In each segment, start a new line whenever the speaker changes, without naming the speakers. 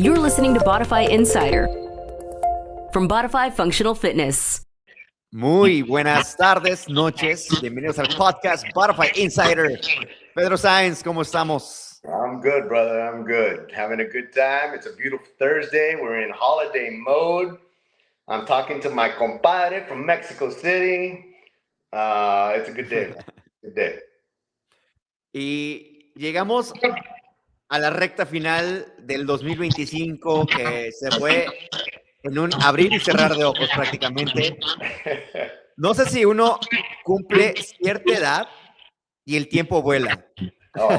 You're listening to Bodify Insider from Bodify Functional Fitness.
Muy buenas tardes, noches. Bienvenidos al podcast Bodify Insider. Pedro Sáenz, ¿cómo estamos?
I'm good, brother. I'm good. Having a good time. It's a beautiful Thursday. We're in holiday mode. I'm talking to my compadre from Mexico City. It's a good day. Good day.
Y llegamos a la recta final del 2025 que se fue en un abrir y cerrar de ojos prácticamente. No sé si uno cumple cierta edad y el tiempo vuela.
Oh,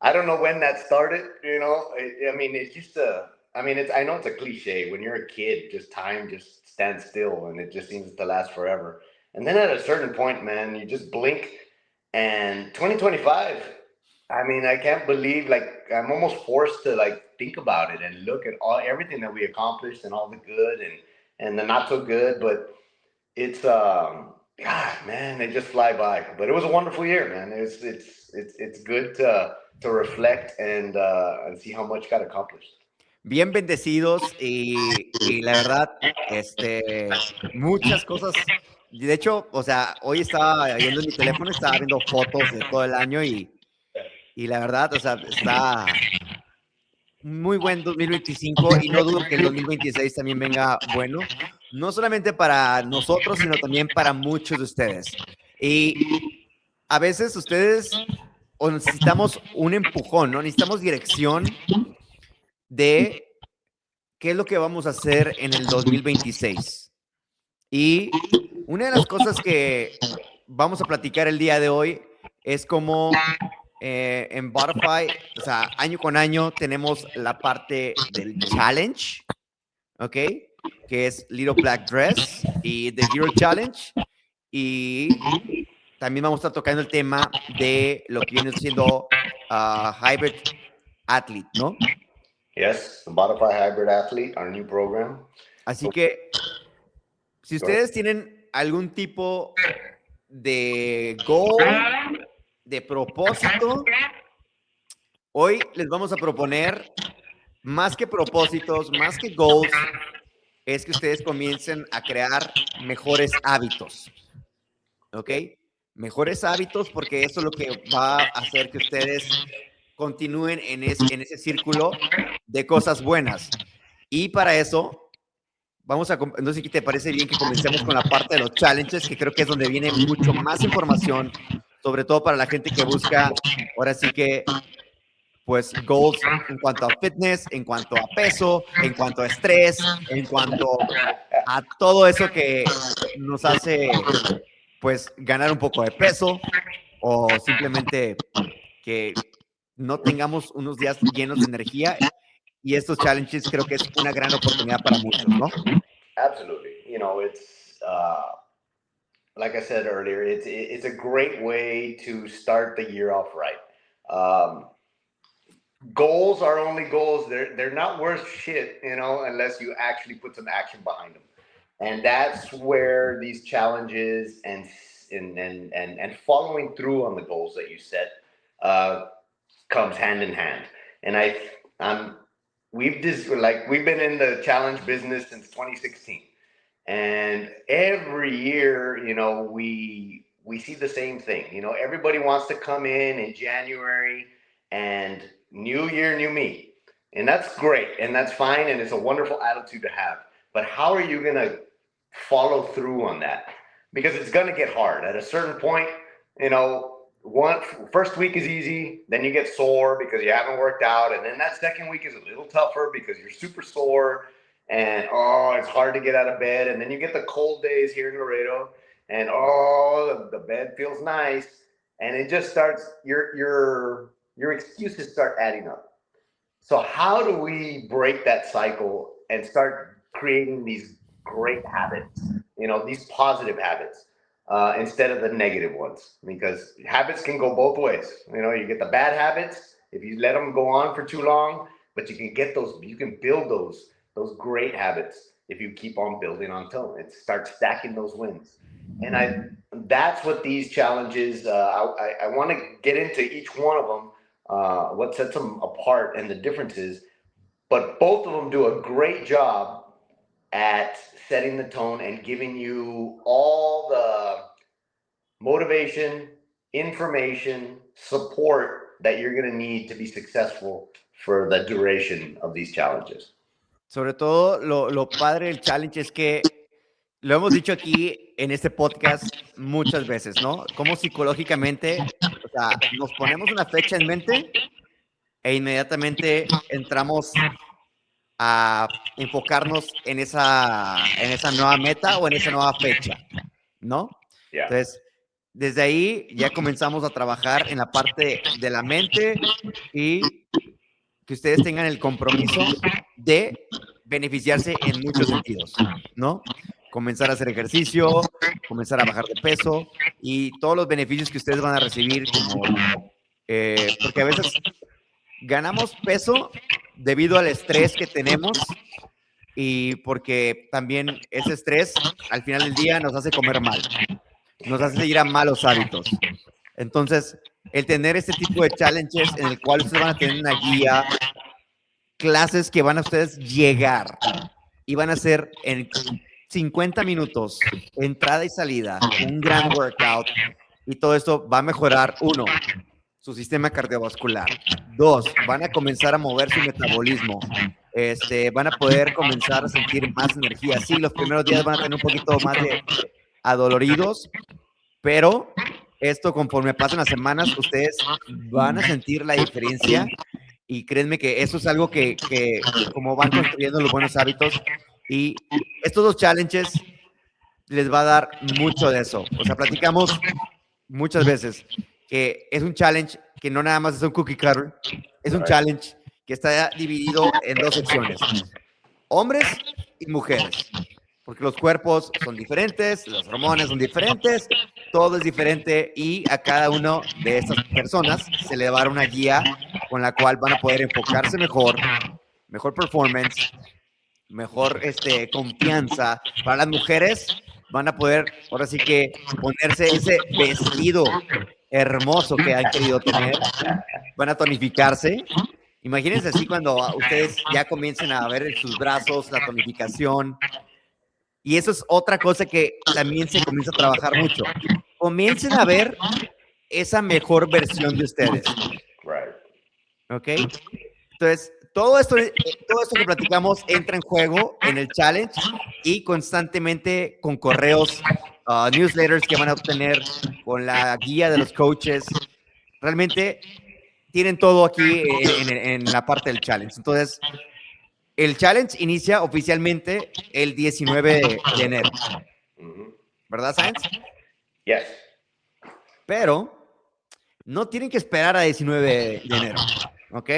I don't know when that started. You know, I mean, it's just I know it's a cliche. When you're a kid, just time just stands still and it just seems to last forever. And then at a certain point, man, you just blink and 2025. I mean, I can't believe, like, I'm almost forced to, like, think about it and look at everything that we accomplished and all the good and the not so good. But it's, God, man, they just fly by. But it was a wonderful year, man. It's good to reflect and see how much got accomplished.
Bien bendecidos y la verdad, muchas cosas. De hecho, o sea, hoy estaba viendo en mi teléfono, estaba viendo fotos de todo el año y la verdad, o sea, está muy buen 2025 y no dudo que el 2026 también venga bueno, no solamente para nosotros, sino también para muchos de ustedes. Y a veces ustedes o necesitamos un empujón, ¿no? Necesitamos dirección de qué es lo que vamos a hacer en el 2026. Y una de las cosas que vamos a platicar el día de hoy es cómo en Bodify, o sea, año con año tenemos la parte del challenge, ¿ok? Que es Little Black Dress y The Hero Challenge. Y también vamos a estar tocando el tema de lo que viene siendo Hybrid Athlete, ¿no?
Yes, the Bodify Hybrid Athlete, our new program.
Así que, si ustedes tienen algún tipo de goal, de propósito, hoy les vamos a proponer, más que propósitos, más que goals, es que ustedes comiencen a crear mejores hábitos, ¿ok? Mejores hábitos, porque eso es lo que va a hacer que ustedes continúen en ese círculo de cosas buenas. Y para eso, vamos a, no sé si te parece bien que comencemos con la parte de los challenges, que creo que es donde viene mucho más información, sobre todo para la gente que busca, ahora sí que, pues, goals en cuanto a fitness, en cuanto a peso, en cuanto a estrés, en cuanto a todo eso que nos hace, pues, ganar un poco de peso o simplemente que no tengamos unos días llenos de energía. Y estos challenges creo que es una gran oportunidad para muchos, ¿no?
Absolutely. You know, it's like I said earlier, it's a great way to start the year off right. Goals are only goals. They're not worth shit, you know, unless you actually put some action behind them. And that's where these challenges and following through on the goals that you set comes hand in hand. And we've been in the challenge business since 2016. And every year, you know, we see the same thing. You know, everybody wants to come in January and new year, new me. And that's great. And that's fine. And it's a wonderful attitude to have. But how are you going to follow through on that? Because it's going to get hard. At a certain point, you know, first week is easy. Then you get sore because you haven't worked out. And then that second week is a little tougher because you're super sore. And, it's hard to get out of bed. And then you get the cold days here in Laredo. And, the bed feels nice. And it just starts, your excuses start adding up. So how do we break that cycle and start creating these great habits, you know, these positive habits instead of the negative ones? Because habits can go both ways. You know, you get the bad habits if you let them go on for too long, but you can build those great habits if you keep on building on them. It starts stacking those wins. And that's what these challenges, I want to get into each one of them, what sets them apart and the differences. but both of them do a great job at setting the tone and giving you all the motivation, information, support that you're going to need to be successful for the duration of these challenges.
Sobre todo, lo padre del challenge es que lo hemos dicho aquí en este podcast muchas veces, ¿no? Como psicológicamente, o sea, nos ponemos una fecha en mente e inmediatamente entramos a enfocarnos en esa nueva meta o en esa nueva fecha, ¿no?
Yeah.
Entonces, desde ahí ya comenzamos a trabajar en la parte de la mente y que ustedes tengan el compromiso de beneficiarse en muchos sentidos, ¿no? Comenzar a hacer ejercicio, comenzar a bajar de peso y todos los beneficios que ustedes van a recibir, como, porque a veces ganamos peso debido al estrés que tenemos y porque también ese estrés al final del día nos hace comer mal, nos hace seguir a malos hábitos. Entonces, el tener este tipo de challenges en el cual ustedes van a tener una guía, clases que van a ustedes llegar y van a ser en 50 minutos, entrada y salida, un gran workout, y todo esto va a mejorar, 1, su sistema cardiovascular, 2, van a comenzar a mover su metabolismo, van a poder comenzar a sentir más energía. Sí, los primeros días van a tener un poquito más de adoloridos, pero esto conforme pasan las semanas, ustedes van a sentir la diferencia. Y créanme que eso es algo que como van construyendo los buenos hábitos, y estos 2 challenges les va a dar mucho de eso. O sea, platicamos muchas veces que es un challenge que no nada más es un cookie cutter, es un challenge que está dividido en 2 secciones, hombres y mujeres, porque los cuerpos son diferentes, las hormonas son diferentes, todo es diferente, y a cada uno de estas personas se le va a dar una guía con la cual van a poder enfocarse mejor performance, mejor confianza. Para las mujeres van a poder, ahora sí que, ponerse ese vestido hermoso que han querido tener, van a tonificarse. Imagínense así cuando ustedes ya comiencen a ver sus brazos, la tonificación. Y eso es otra cosa que también se comienza a trabajar mucho. Comiencen a ver esa mejor versión de ustedes.
Right.
¿Ok? Entonces, todo esto que platicamos entra en juego en el challenge, y constantemente con correos, newsletters que van a obtener, con la guía de los coaches. Realmente tienen todo aquí en la parte del challenge. Entonces, el challenge inicia oficialmente el 19 de enero. ¿Verdad, Science?
Yes.
Pero no tienen que esperar a 19 de enero, ¿ok?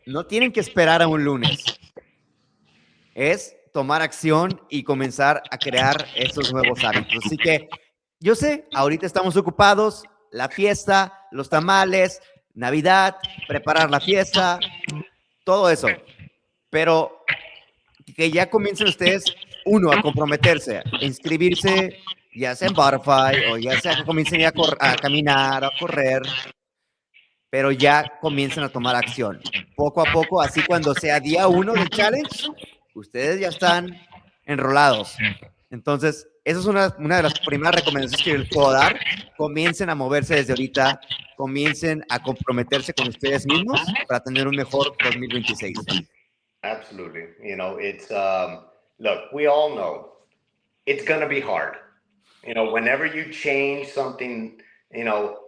No tienen que esperar a un lunes. Es tomar acción y comenzar a crear esos nuevos hábitos. Así que yo sé, ahorita estamos ocupados, la fiesta, los tamales, Navidad, preparar la fiesta, todo eso. Pero que ya comiencen ustedes, 1, a comprometerse, a inscribirse, ya sea en Bodify o ya sea que comiencen ya a caminar, a correr, pero ya comiencen a tomar acción. Poco a poco, así cuando sea día 1 del challenge, ustedes ya están enrolados. Entonces, esa es una de las primeras recomendaciones que les puedo dar. Comiencen a moverse desde ahorita, comiencen a comprometerse con ustedes mismos para tener un mejor 2026.
Absolutely. You know, it's, look, we all know it's going to be hard. You know, whenever you change something, you know,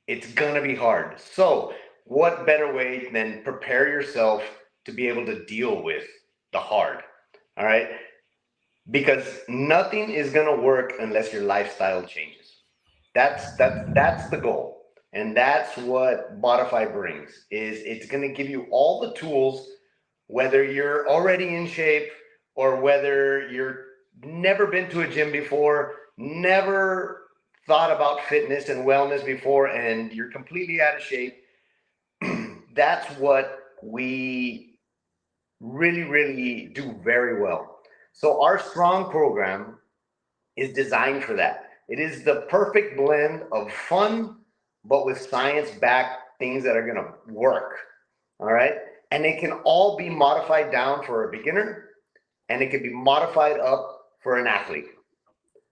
it's going to be hard. So what better way than prepare yourself to be able to deal with the hard? All right. Because nothing is going to work unless your lifestyle changes. That's the goal. And that's what Bodify brings, is it's going to give you all the tools, whether you're already in shape or whether you're never been to a gym before, never thought about fitness and wellness before, and you're completely out of shape. That's what we really, really do very well. So our strong program is designed for that. It is the perfect blend of fun, but with science-backed things that are going to work. All right. And it can all be modified down for a beginner, and it can be modified up for an athlete.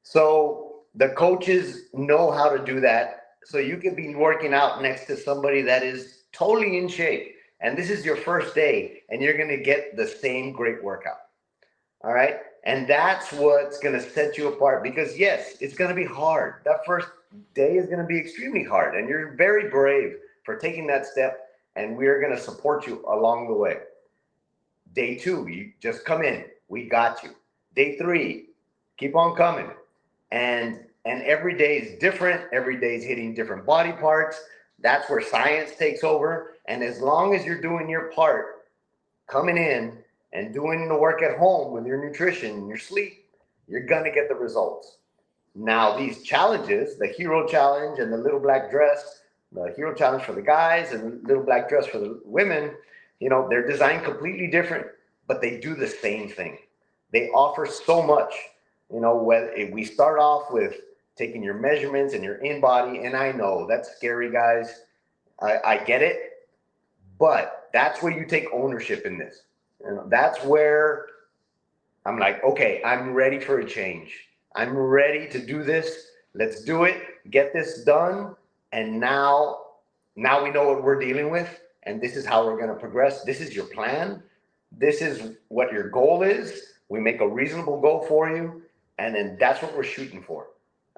So the coaches know how to do that. So you can be working out next to somebody that is totally in shape. And this is your first day, and you're going to get the same great workout. All right. And that's what's going to set you apart, because yes, it's going to be hard. That first day is going to be extremely hard. And you're very brave for taking that step. And we're going to support you along the way. Day 2, you just come in. We got you. Day 3, keep on coming. And every day is different. Every day is hitting different body parts. That's where science takes over. And as long as you're doing your part, coming in and doing the work at home with your nutrition and your sleep, you're going to get the results. Now, these challenges, the hero challenge and the little black dress, the hero challenge for the guys and the little black dress for the women, they're designed completely different, but they do the same thing. They offer so much. If we start off with taking your measurements and your in-body, and I know that's scary, guys. I get it, but that's where you take ownership in this. That's where I'm like, okay, I'm ready for a change. I'm ready to do this. Let's do it. Get this done. And now we know what we're dealing with, and this is how we're going to progress. This is your plan. This is what your goal is. We make a reasonable goal for you, and then that's what we're shooting for.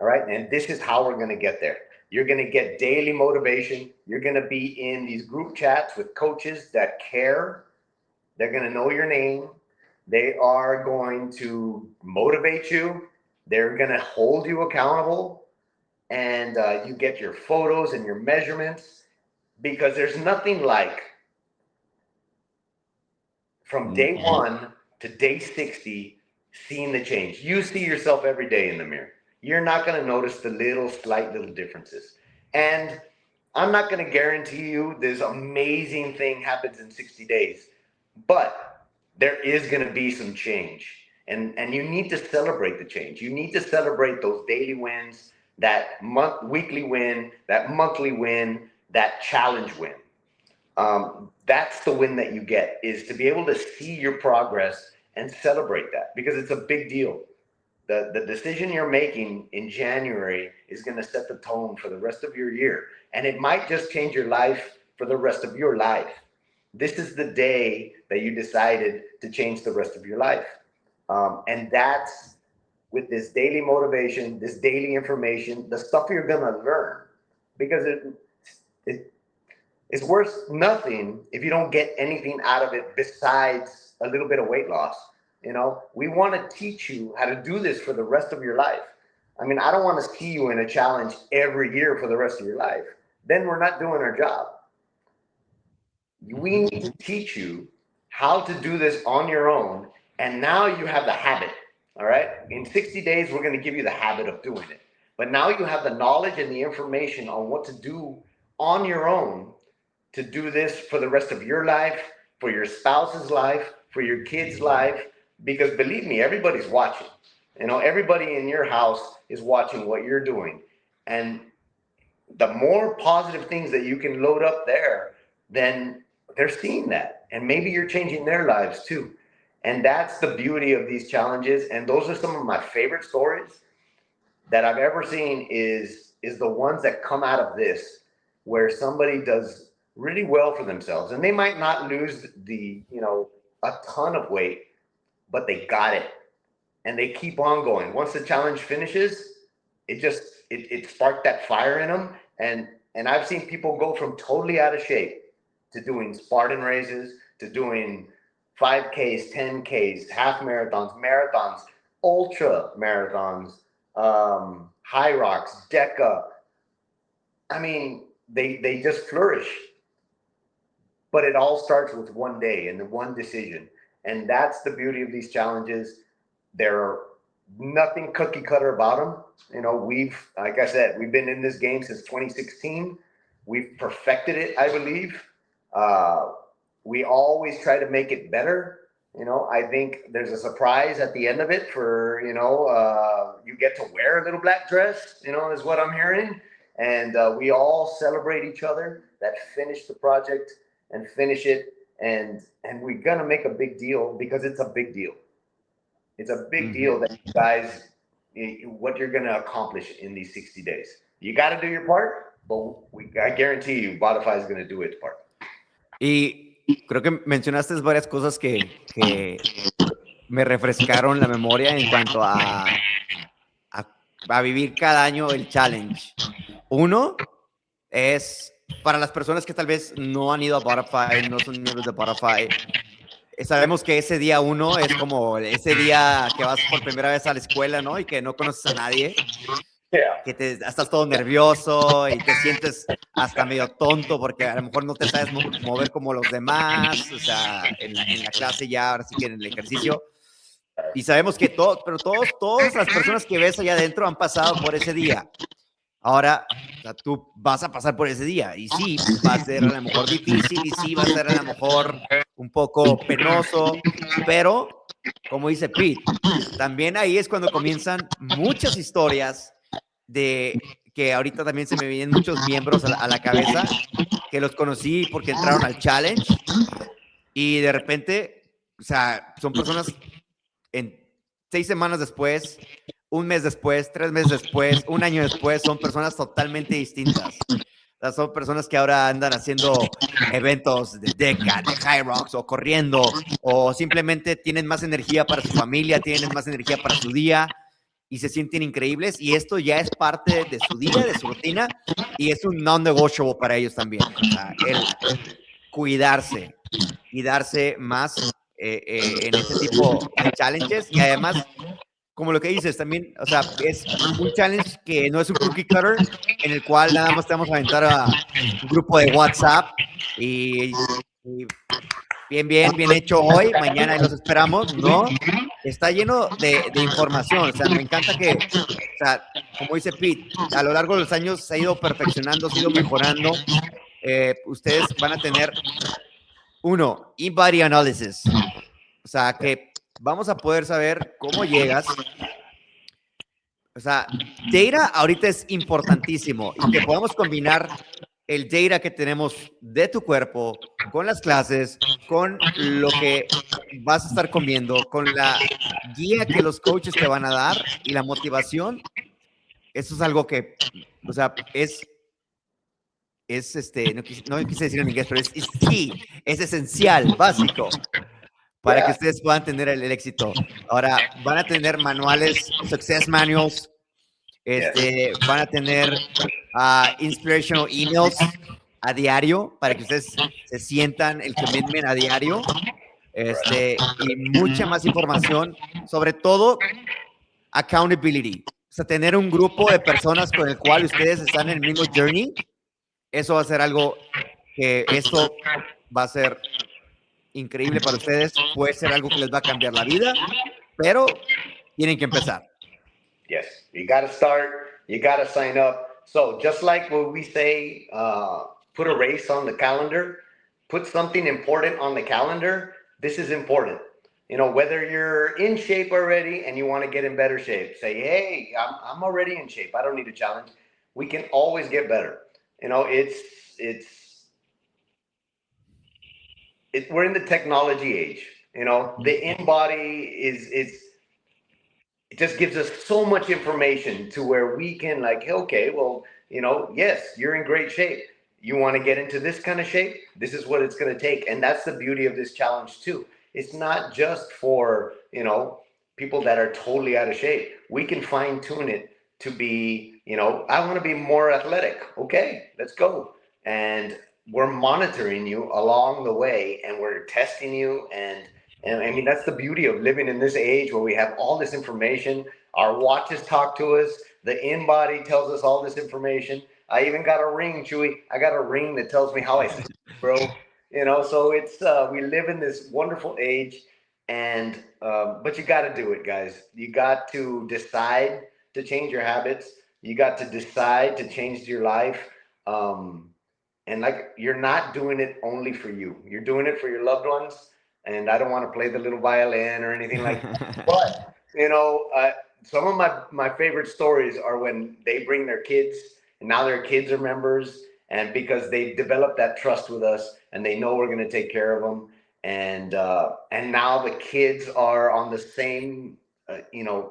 All right. And this is how we're going to get there. You're going to get daily motivation. You're going to be in these group chats with coaches that care. They're going to know your name. They are going to motivate you. They're going to hold you accountable. And you get your photos and your measurements, because there's nothing like from day 1 to day 60, seeing the change. You see yourself every day in the mirror. You're not going to notice the slight little differences. And I'm not going to guarantee you this amazing thing happens in 60 days, but there is going to be some change. And you need to celebrate the change. You need to celebrate those daily wins, that weekly win, that monthly win, that challenge win. That's the win that you get, is to be able to see your progress and celebrate that, because it's a big deal. The decision you're making in January is going to set the tone for the rest of your year. And it might just change your life for the rest of your life. This is the day that you decided to change the rest of your life. And that's with this daily motivation, this daily information, the stuff you're going to learn, because it's worth nothing if you don't get anything out of it besides a little bit of weight loss. We want to teach you how to do this for the rest of your life. I mean, I don't want to see you in a challenge every year for the rest of your life. Then we're not doing our job. We need to teach you how to do this on your own. And now you have the habit. All right. In 60 days, we're going to give you the habit of doing it. But now you have the knowledge and the information on what to do on your own to do this for the rest of your life, for your spouse's life, for your kid's life. Because believe me, everybody's watching. Everybody in your house is watching what you're doing. And the more positive things that you can load up there, then they're seeing that. And maybe you're changing their lives too. And that's the beauty of these challenges. And those are some of my favorite stories that I've ever seen, is the ones that come out of this, where somebody does really well for themselves. And they might not lose a ton of weight, but they got it. And they keep on going. Once the challenge finishes, it sparked that fire in them. And I've seen people go from totally out of shape to doing Spartan races, to doing 5Ks, 10Ks, half marathons, ultra marathons, Hyrox, DEKA. I mean, they just flourish. But it all starts with one day and the one decision. And that's the beauty of these challenges. They're nothing cookie cutter about them. Like I said, we've been in this game since 2016. We've perfected it, I believe. We always try to make it better. I think there's a surprise at the end of it for, you get to wear a little black dress, is what I'm hearing. And we all celebrate each other that finish the project and finish it. and we're gonna make a big deal because it's a big deal. It's a big deal that you guys, what you're gonna accomplish in these 60 days. You got to do your part, but I guarantee you, Bodify is gonna do its part.
Y creo que mencionaste varias cosas que me refrescaron la memoria en cuanto a vivir cada año el challenge. Uno es para las personas que tal vez no han ido a Bodify, no son miembros de Bodify. Sabemos que ese día uno es como ese día que vas por primera vez a la escuela, ¿no? Y que no conoces a nadie. Que estás todo nervioso y te sientes hasta medio tonto porque a lo mejor no te sabes mover como los demás, o sea, en la clase ya, ahora sí que en el ejercicio. Y sabemos que todas las personas que ves allá adentro han pasado por ese día. Ahora, o sea, tú vas a pasar por ese día y sí, va a ser a lo mejor difícil y sí, va a ser a lo mejor un poco penoso, pero como dice Pete, también ahí es cuando comienzan muchas historias de que ahorita también se me vienen muchos miembros a la cabeza que los conocí porque entraron al challenge y de repente, o sea, son personas en 6 semanas después, un mes después, 3 meses después, un año después, son personas totalmente distintas. O sea, son personas que ahora andan haciendo eventos de DEKA, de Hyrox, o corriendo, o simplemente tienen más energía para su familia, tienen más energía para su día, y se sienten increíbles, y esto ya es parte de su día, de su rutina, y es un non-negotiable para ellos también. O sea, el cuidarse y darse más en este tipo de challenges, y además, como lo que dices también, o sea, es un challenge que no es un cookie cutter en el cual nada más te vamos a aventar a un grupo de WhatsApp y bien hecho hoy, mañana y los esperamos, no, está lleno de información, o sea, me encanta que, o sea, como dice Pete, a lo largo de los años se ha ido perfeccionando, se ha ido mejorando, ustedes van a tener uno, in-body analysis, o sea, que vamos a poder saber cómo llegas. O sea, data ahorita es importantísimo y que podamos combinar el data que tenemos de tu cuerpo con las clases, con lo que vas a estar comiendo, con la guía que los coaches te van a dar y la motivación. Eso es algo que, o sea, no quise decir en inglés, pero es key, es esencial, básico, para que ustedes puedan tener el éxito. Ahora, van a tener manuales, success manuals, van a tener inspirational emails a diario para que ustedes se sientan el commitment a diario, y mucha más información, sobre todo accountability. O sea, tener un grupo de personas con el cual ustedes están en el mismo journey, eso va a ser algo que esto va a ser increíble para ustedes, puede ser algo que les va a cambiar la vida, pero tienen que empezar.
Yes, you got to start, you got to sign up. So just like when we say, put a race on the calendar, put something important on the calendar, this is important. You know, whether you're in shape already and you want to get in better shape, say, hey, I'm already in shape. I don't need a challenge. We can always get better. You know, we're in the technology age. You know, the in-body it just gives us so much information to where we can like, okay, well, you know, yes, you're in great shape. You want to get into this kind of shape? This is what it's going to take. And that's the beauty of this challenge too. It's not just for, you know, people that are totally out of shape. We can fine tune it to be, you know, I want to be more athletic. Okay, let's go. And we're monitoring you along the way and we're testing you. And I mean, that's the beauty of living in this age where we have all this information. Our watches talk to us. The in-body tells us all this information. I even got a ring, Chewy. I got a ring that tells me how I sleep, bro. You know, so it's we live in this wonderful age, and but you got to do it, guys. You got to decide to change your habits. You got to decide to change your life. And like, you're not doing it only for you. You're doing it for your loved ones. And I don't want to play the little violin or anything like that. But, you know, some of my favorite stories are when they bring their kids, and now their kids are members, And because they developed that trust with us and they know we're going to take care of them. And now the kids are on the same,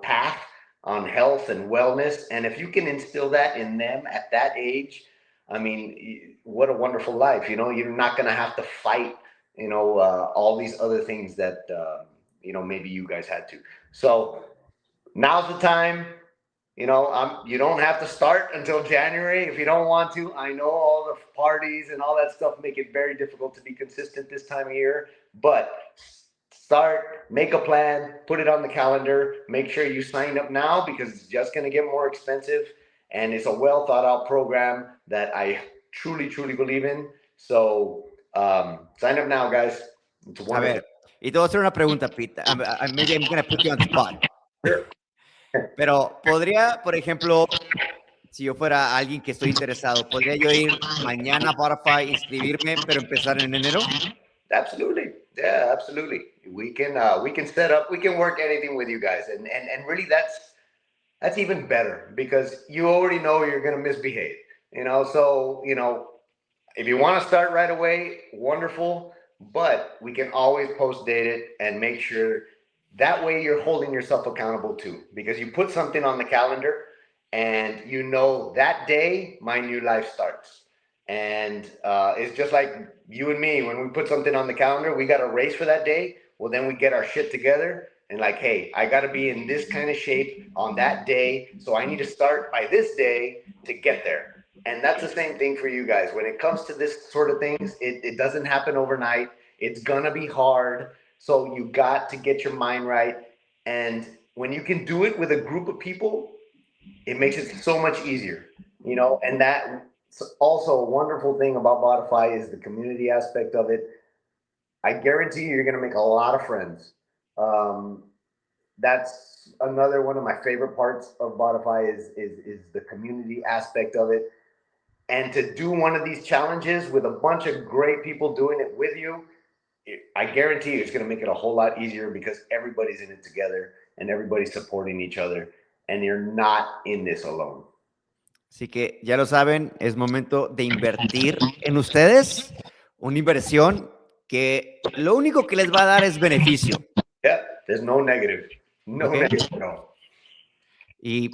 path on health and wellness. And if you can instill that in them at that age, I mean, what a wonderful life. You're not going to have to fight, all these other things that, maybe you guys had to. So now's the time. You don't have to start until January if you don't want to. I know all the parties and all that stuff make it very difficult to be consistent this time of year, but start, make a plan, put it on the calendar, make sure you sign up now because it's just going to get more expensive. And it's a well thought out program that I truly, truly believe in. So sign up now, guys. It's
A ver, y te voy a hacer una pregunta, Pete. Maybe I'm going to put you on the spot.
Sure.
Pero podría, por ejemplo, si yo fuera alguien que estoy interesado, ¿podría yo ir mañana a Bodify, inscribirme, pero empezar en enero?
Absolutely. Yeah, absolutely. We can set up, we can work anything with you guys. And really that's even better because you already know you're going to misbehave, so, if you want to start right away, wonderful, but we can always post date it and make sure that way you're holding yourself accountable too, because you put something on the calendar and that day my new life starts. And it's just like you and me, when we put something on the calendar, we got a race for that day. Well, then we get our shit together and like, hey, I got to be in this kind of shape on that day. So I need to start by this day to get there. And that's the same thing for you guys. When it comes to this sort of things, it doesn't happen overnight. It's going to be hard. So you got to get your mind right. And when you can do it with a group of people, it makes it so much easier, and that's also a wonderful thing about Bodify is the community aspect of it. I guarantee you're going to make a lot of friends. That's another one of my favorite parts of Bodify is the community aspect of it. And to do one of these challenges with a bunch of great people doing it with you, I guarantee you it's going to make it a whole lot easier because everybody's in it together and everybody's supporting each other and you're not in this alone.
Así que ya lo saben, es momento de invertir en ustedes, una inversión que lo único que les va a dar es beneficio.
Yeah, there's no negative. No
Okay.
negative, no.
Y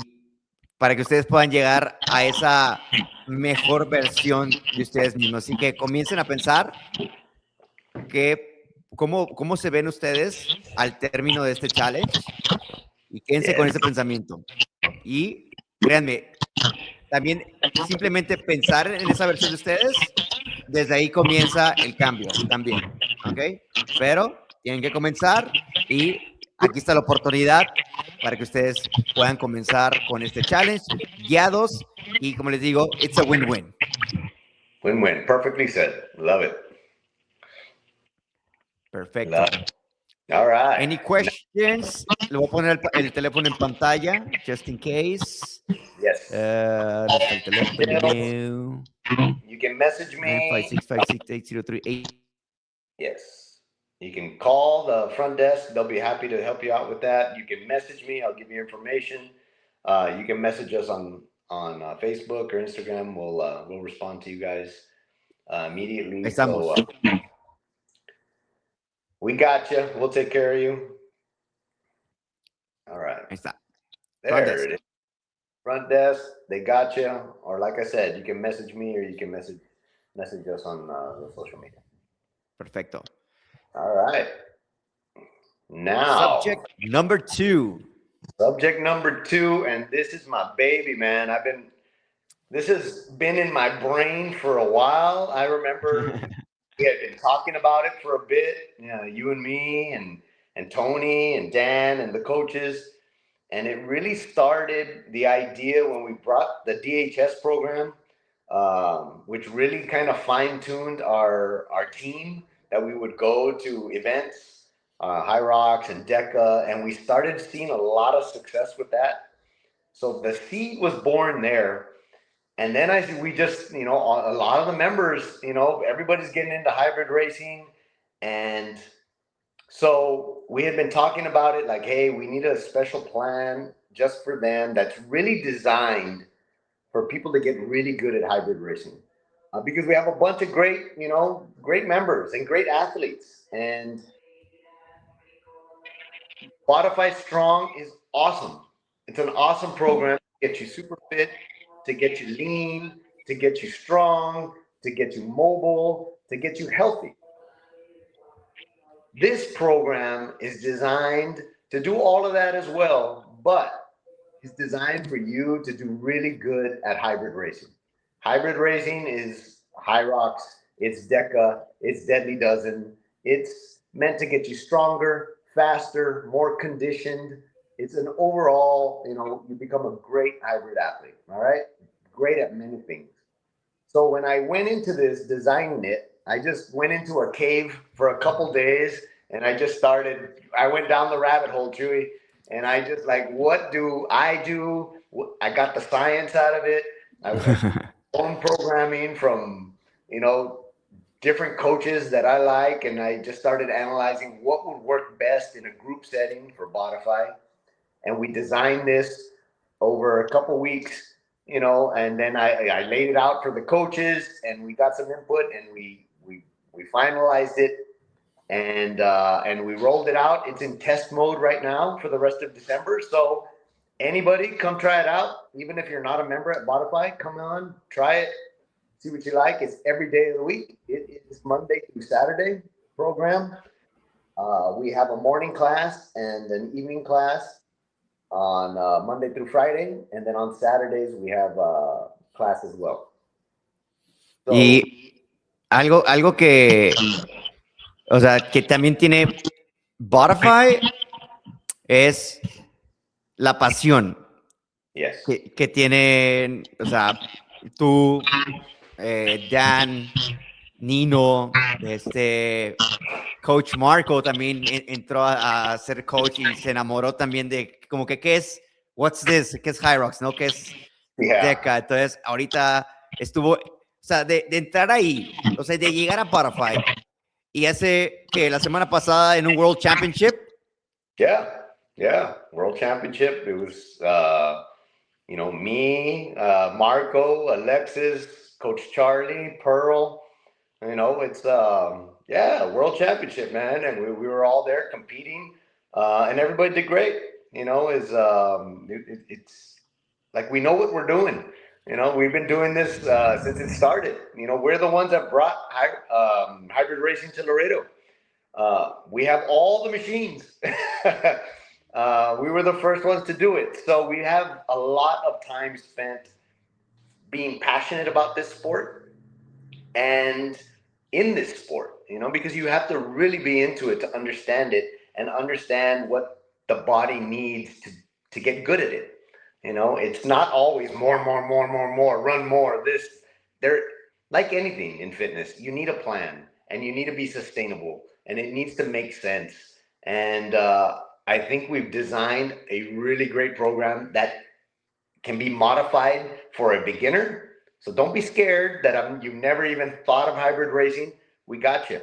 para que ustedes puedan llegar a esa mejor versión de ustedes mismos. Así que comiencen a pensar cómo se ven ustedes al término de este challenge y quédense con ese pensamiento. Y créanme, también simplemente pensar en esa versión de ustedes, desde ahí comienza el cambio también, ¿ok? Pero tienen que comenzar y aquí está la oportunidad para que ustedes puedan comenzar con este challenge, guiados y como les digo, it's a win-win.
Win-win, perfectly said. Love it.
Perfecto.
Love it. All right.
Any questions? Le voy a poner el teléfono en pantalla, just in case.
Yes.
El teléfono.
You can message me.
956568038.
Yes. You can call the front desk. They'll be happy to help you out with that. You can message me. I'll give you information. You can message us on Facebook or Instagram. We'll respond to you guys immediately.
Estamos.
So, we got you. We'll take care of you. All right.
Ahí está.
There it is. Front desk, they got you. Or like I said, you can message me or you can message us on the social media.
Perfecto.
All right. Now.
Subject number 2.
Subject number 2, and this is my baby, man. This has been in my brain for a while. I remember we had been talking about it for a bit, you and me and Tony and Dan and the coaches. And it really started the idea when we brought the DHS program, which really kind of fine-tuned our team, that we would go to events, Hyrox and DEKA, and we started seeing a lot of success with that. So the seed was born there. And then we just, a lot of the members, everybody's getting into hybrid racing. And so we had been talking about it like, hey, we need a special plan just for them that's really designed for people to get really good at hybrid racing. because we have a bunch of great, great members and great athletes. And Bodify Strong is awesome. It's an awesome program to get you super fit, to get you lean, to get you strong, to get you mobile, to get you healthy. This program is designed to do all of that as well, but it's designed for you to do really good at hybrid racing. Hybrid racing is Hyrox, it's DEKA, it's Deadly Dozen. It's meant to get you stronger, faster, more conditioned. It's an overall, you become a great hybrid athlete, all right? Great at many things. So when I went into this designing it, I just went into a cave for a couple days and I went down the rabbit hole, Chewy, and I just what do? I got the science out of it. I was own programming from, different coaches that I like, and I just started analyzing what would work best in a group setting for Bodify. And we designed this over a couple weeks, and then I laid it out for the coaches, and we got some input, and we finalized it, and we rolled it out. It's in test mode right now for the rest of December. So anybody come try it out. Even if you're not a member at Bodify, come on, try it, see what you like. It's every day of the week. It is Monday through Saturday program. We have a morning class and an evening class on Monday through Friday, and then on Saturdays we have class as well. So,
Y algo que, o sea, que también tiene Bodify es la pasión
yes.
que tienen, o sea, tú, Dan, Nino, Coach Marco también entró a ser coach y se enamoró también de como que qué es, what's this, qué es Hyrox, ¿no? ¿Qué es DEKA? Entonces, ahorita estuvo, o sea, de entrar ahí, o sea, de llegar a Bodify y hace que la semana pasada en un World Championship.
Yeah. World Championship. It was, me, Marco, Alexis, Coach Charlie, Pearl. It's World Championship, man, and we were all there competing, and everybody did great. It's like we know what we're doing. We've been doing this since it started. We're the ones that brought hybrid racing to Laredo. We have all the machines. We were the first ones to do it, so we have a lot of time spent being passionate about this sport and in this sport, because you have to really be into it to understand it and understand what the body needs to get good at it. It's not always more, run more, like anything in fitness, you need a plan and you need to be sustainable and it needs to make sense. And I think we've designed a really great program that can be modified for a beginner. So don't be scared that you've never even thought of hybrid racing. We got you.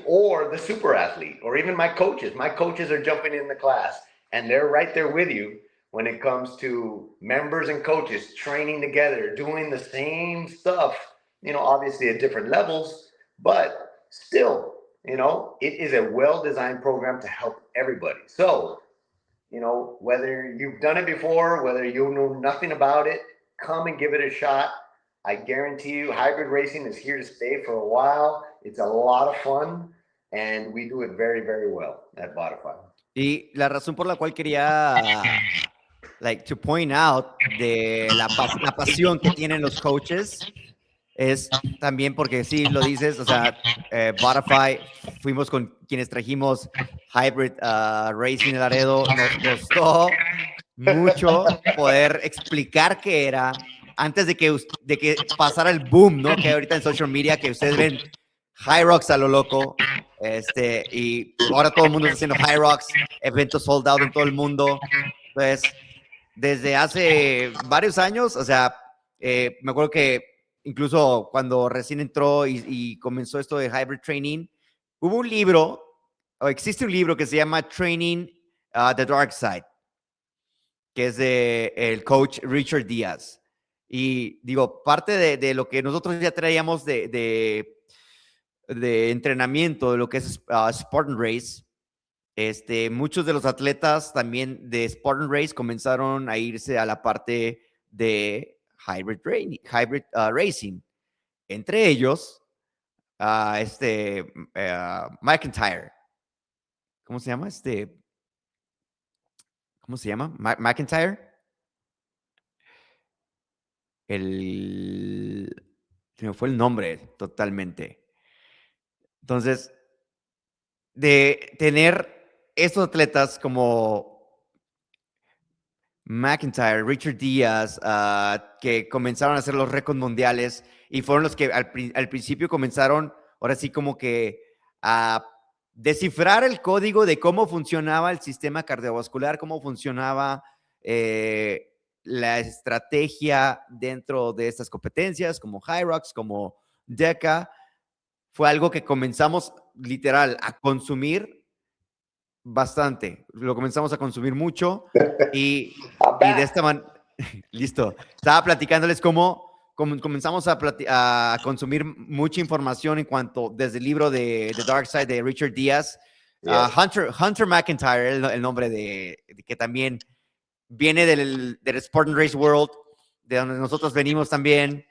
Or the super athlete, or even my coaches. My coaches are jumping in the class, and they're right there with you when it comes to members and coaches training together, doing the same stuff, obviously at different levels, but still, it is a well-designed program to help everybody. So, whether you've done it before, whether you know nothing about it, come and give it a shot. I guarantee you, hybrid racing is here to stay for a while. It's a lot of fun, and we do it very, very well at Bodify.
Y la razón por la cual quería, to point out de la pasión que tienen los coaches es también porque sí, lo dices, o sea, Bodify, fuimos con quienes trajimos Hybrid Racing en Laredo, nos costó mucho poder explicar qué era antes de que pasara el boom, ¿no? Que ahorita en social media que ustedes ven Hyrox a lo loco, y ahora todo el mundo está haciendo Hyrox, eventos sold out en todo el mundo. Pues desde hace varios años, o sea, me acuerdo que incluso cuando recién entró y comenzó esto de hybrid training, hubo un libro, o existe un libro que se llama Training the Dark Side, que es de el coach Richard Díaz. Y digo, parte de lo que nosotros ya traíamos de entrenamiento, de lo que es Spartan Race, muchos de los atletas también de Spartan Race comenzaron a irse a la parte de hybrid racing. Entre ellos, McIntyre. ¿Cómo se llama? ¿Cómo se llama? McIntyre. Se me fue el nombre totalmente. Entonces, de tener estos atletas como McIntyre, Richard Díaz, que comenzaron a hacer los récords mundiales y fueron los que al principio comenzaron, ahora sí como que a descifrar el código de cómo funcionaba el sistema cardiovascular, cómo funcionaba la estrategia dentro de estas competencias, como Hyrox, como DEKA. Fue algo que comenzamos literal a consumir bastante. Lo comenzamos a consumir mucho y de esta manera, listo, estaba platicándoles cómo comenzamos a consumir mucha información en cuanto desde el libro de The Dark Side de Richard Díaz, Hunter McIntyre, el nombre de que también viene del Spartan Race World, de donde nosotros venimos también.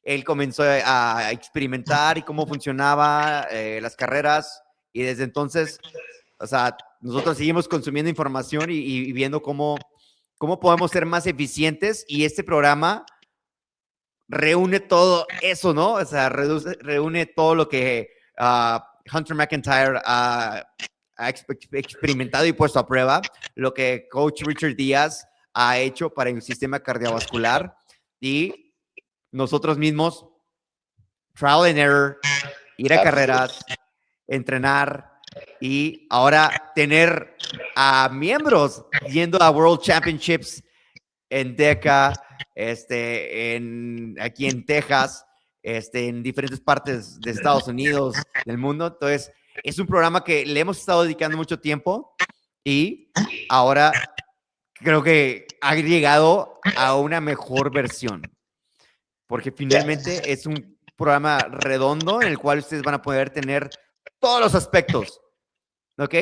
Él comenzó a experimentar y cómo funcionaba las carreras y desde entonces, o sea, nosotros seguimos consumiendo información y viendo cómo podemos ser más eficientes y este programa reúne todo eso, ¿no? O sea, reúne todo lo que Hunter McIntyre ha experimentado y puesto a prueba, lo que Coach Richard Díaz ha hecho para el sistema cardiovascular y nosotros mismos, trial and error, ir a carreras, entrenar y ahora tener a miembros yendo a World Championships en DEKA, aquí en Texas, en diferentes partes de Estados Unidos, del mundo. Entonces, es un programa que le hemos estado dedicando mucho tiempo y ahora creo que ha llegado a una mejor versión. Porque finalmente es un programa redondo en el cual ustedes van a poder tener todos los aspectos, ¿ok?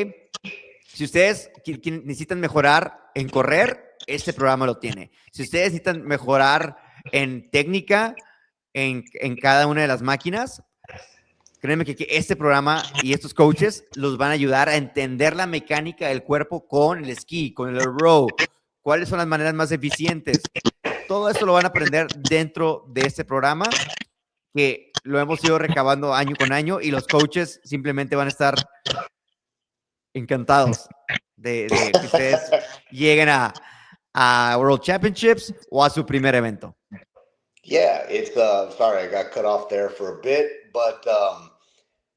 Si ustedes necesitan mejorar en correr, este programa lo tiene. Si ustedes necesitan mejorar en técnica, en cada una de las máquinas, créanme que este programa y estos coaches los van a ayudar a entender la mecánica del cuerpo con el esquí, con el row, cuáles son las maneras más eficientes. Todo esto lo van a aprender dentro de este programa que lo hemos ido recabando año con año y los coaches simplemente van a estar encantados de que ustedes lleguen a World Championships o a su primer evento.
Yeah, it's sorry I got cut off there for a bit, but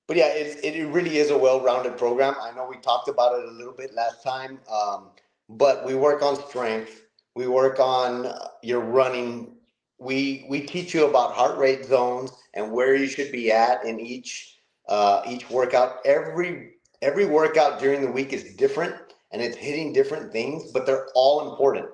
yeah, it really is a well-rounded program. I know we talked about it a little bit last time, but we work on strength. We work on your running. We teach you about heart rate zones and where you should be at in each workout. Every workout during the week is different and it's hitting different things, but they're all important.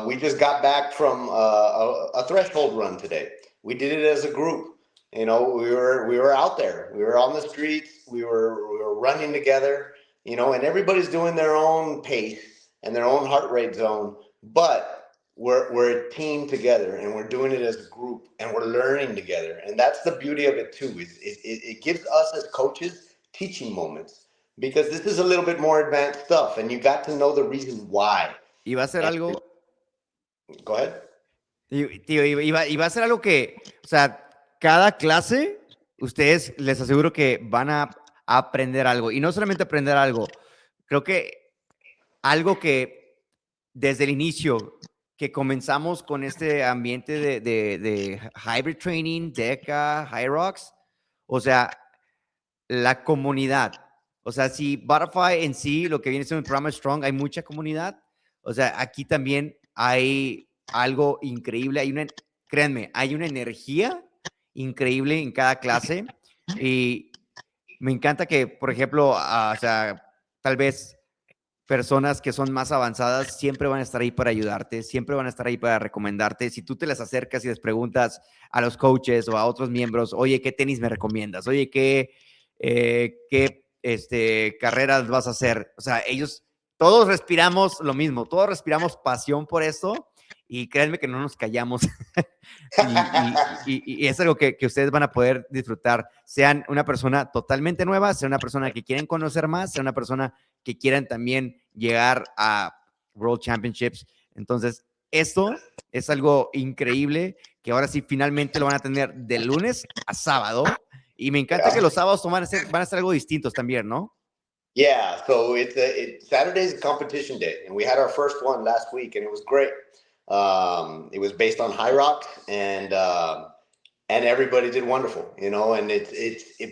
We just got back from a threshold run today. We did it as a group. You know, we were out there. We were on the streets. We were running together. You know, and everybody's doing their own pace and their own heart rate zone. But we're a team together, and we're doing it as a group, and we're learning together. And that's the beauty of it too. It gives us as coaches teaching moments because this is a little bit more advanced stuff, and you got to know the reason why.
Y va a ser algo.
Go ahead.
Tío, y va a ser algo que, o sea, cada clase, ustedes les aseguro que van a aprender algo. Y no solamente aprender algo, creo que algo que desde el inicio, que comenzamos con este ambiente de hybrid training, DEKA, Hyrox, o sea, la comunidad. O sea, si Bodify en sí, lo que viene siendo el programa Strong, hay mucha comunidad. O sea, aquí también hay algo increíble. Créanme, hay una energía increíble en cada clase. Y me encanta que, por ejemplo, o sea, tal vez personas que son más avanzadas siempre van a estar ahí para ayudarte, siempre van a estar ahí para recomendarte. Si tú te les acercas y les preguntas a los coaches o a otros miembros, oye, ¿qué tenis me recomiendas? Oye, ¿qué carreras vas a hacer? O sea, ellos, todos respiramos lo mismo, todos respiramos pasión por esto y créanme que no nos callamos. y es algo que ustedes van a poder disfrutar, sean una persona totalmente nueva, sea una persona que quieren conocer más, sea una persona que quieran también llegar a World Championships. Entonces, esto es algo increíble que ahora sí finalmente lo van a tener de lunes a sábado. Y me encanta que los sábados van a ser algo distintos también, ¿no?
Yeah, so Saturday's a competition day, and we had our first one last week, and it was great. It was based on Hyrox, and everybody did wonderful, you know. And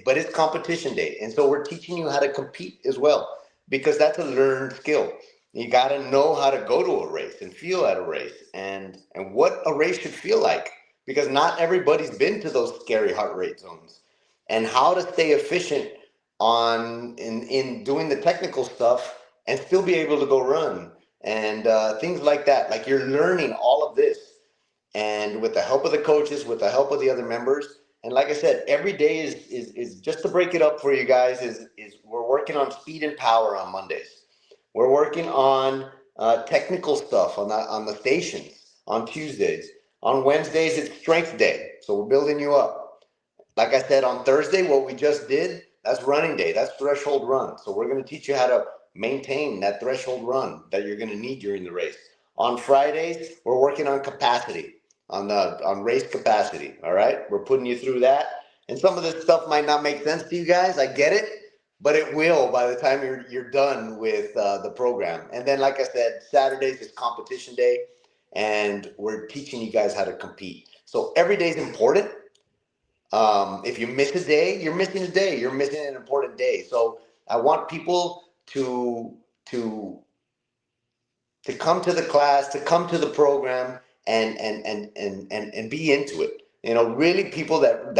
but it's competition day, and so we're teaching you how to compete as well, because that's a learned skill. You got to know how to go to a race and feel at a race, and what a race should feel like, because not everybody's been to those scary heart rate zones, and how to stay efficient in doing the technical stuff and still be able to go run and things like that. Like, you're learning all of this, and with the help of the coaches, with the help of the other members. And like I said, every day is just to break it up for you guys, is we're working on speed and power on Mondays. We're working on technical stuff on the stations on Tuesdays. On Wednesdays, it's strength day, so we're building you up. Like I said, on Thursday, what we just did, that's running day. That's threshold run. So we're going to teach you how to maintain that threshold run that you're going to need during the race. On Fridays, we're working on capacity, on race capacity. All right, we're putting you through that. And some of this stuff might not make sense to you guys. I get it, but it will by the time you're done with the program. And then, like I said, Saturdays is competition day, and we're teaching you guys how to compete. So every day is important. If you miss a day, you're missing a day. You're missing an important day. So I want people to come to the class, to come to the program, and be into it. You know, really people that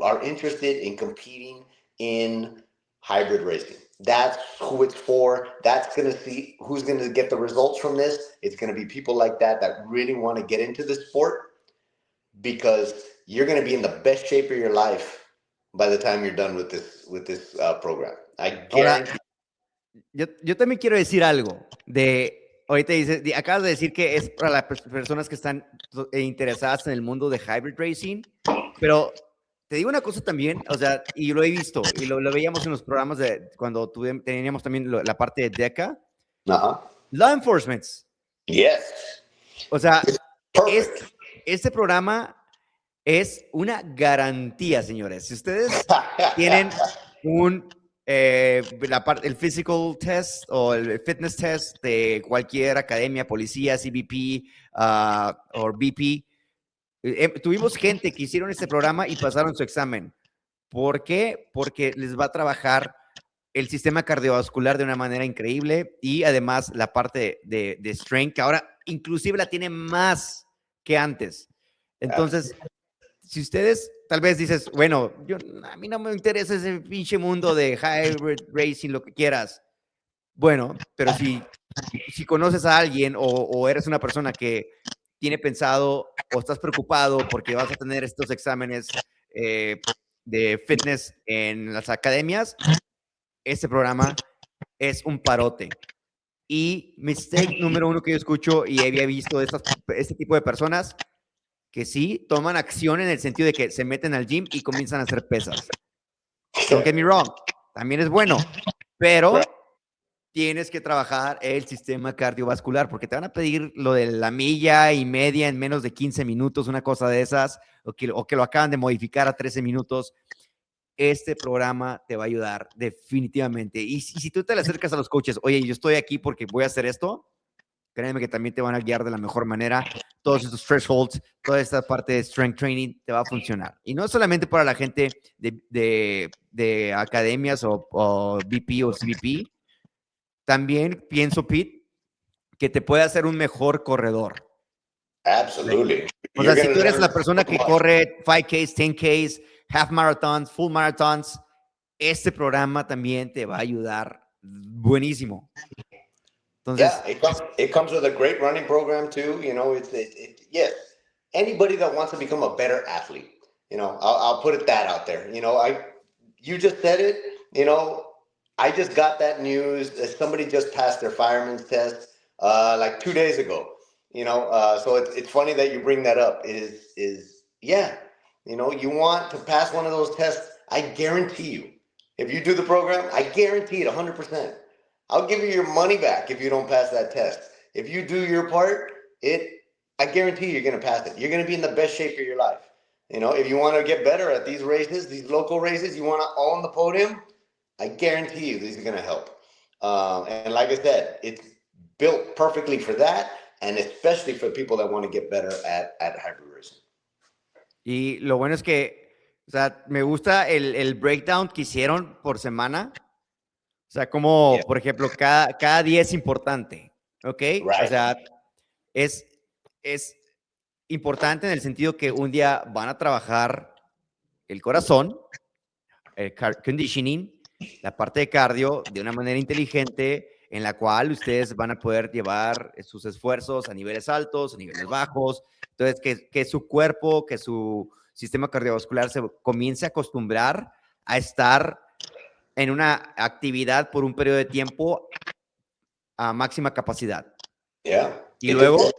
are interested in competing in hybrid racing. That's who it's for. That's going to see who's going to get the results from this. It's going to be people like that really want to get into the sport, because you're going to be in the best shape of your life by the time you're done with this program. I guarantee.
Ahora, yo también quiero decir algo ahorita acabas de decir que es para las personas que están interesadas en el mundo de hybrid racing, pero te digo una cosa también, o sea, y lo he visto, y lo veíamos en los programas cuando teníamos también la parte de DEKA. Law enforcement.
Yes.
O sea, este programa es una garantía, señores. Si ustedes tienen el physical test o el fitness test de cualquier academia, policía, CBP o BP, tuvimos gente que hicieron este programa y pasaron su examen. ¿Por qué? Porque les va a trabajar el sistema cardiovascular de una manera increíble, y además la parte de strength, que ahora inclusive la tiene más que antes. Entonces, si ustedes tal vez dices, bueno, a mí no me interesa ese pinche mundo de hybrid racing, lo que quieras. Bueno, pero si conoces a alguien o eres una persona que tiene pensado o estás preocupado porque vas a tener estos exámenes de fitness en las academias, este programa es un parote. Y mistake número uno que yo escucho y había visto de este tipo de personas, que sí toman acción en el sentido de que se meten al gym y comienzan a hacer pesas. Don't get me wrong, también es bueno, pero tienes que trabajar el sistema cardiovascular, porque te van a pedir lo de la milla y media en menos de 15 minutos, una cosa de esas, o que lo acaban de modificar a 13 minutos. Este programa te va a ayudar definitivamente. Y si tú te le acercas a los coaches, oye, yo estoy aquí porque voy a hacer esto, créeme que también te van a guiar de la mejor manera. Todos estos thresholds, toda esta parte de strength training te va a funcionar. Y no solamente para la gente de academias o BP o CBP, también pienso, Pete, que te puede hacer un mejor corredor.
Absolutely.
O sea, si tú eres la persona que corre 5Ks, 10Ks, half marathons, full marathons, este programa también te va a ayudar buenísimo. Entonces,
it comes with a great running program too. You know, yes, anybody that wants to become a better athlete, you know, I'll put it that out there. You know, you just said it. You know, I just got that news that somebody just passed their fireman's test like 2 days ago. You know, so it's funny that you bring that up. Yeah, you know, you want to pass one of those tests. I guarantee you, if you do the program, I guarantee it 100%. I'll give you your money back if you don't pass that test. If you do your part, I guarantee you're going to pass it. You're going to be in the best shape of your life. You know, if you want to get better at these races, these local races, you want to own the podium, I guarantee you these are going to help. And like I said, it's built perfectly for that, and especially for people that want to get better at hybrid racing.
y lo bueno es que, o sea, me gusta el breakdown que hicieron por semana. O sea, como, por ejemplo, cada día es importante, ¿ok?
Right.
O sea, es importante en el sentido que un día van a trabajar el corazón, el conditioning, la parte de cardio, de una manera inteligente, en la cual ustedes van a poder llevar sus esfuerzos a niveles altos, a niveles bajos. Entonces, que su cuerpo, que su sistema cardiovascular se comience a acostumbrar a estar en una actividad por un periodo de tiempo a máxima capacidad.
Yeah.
Y luego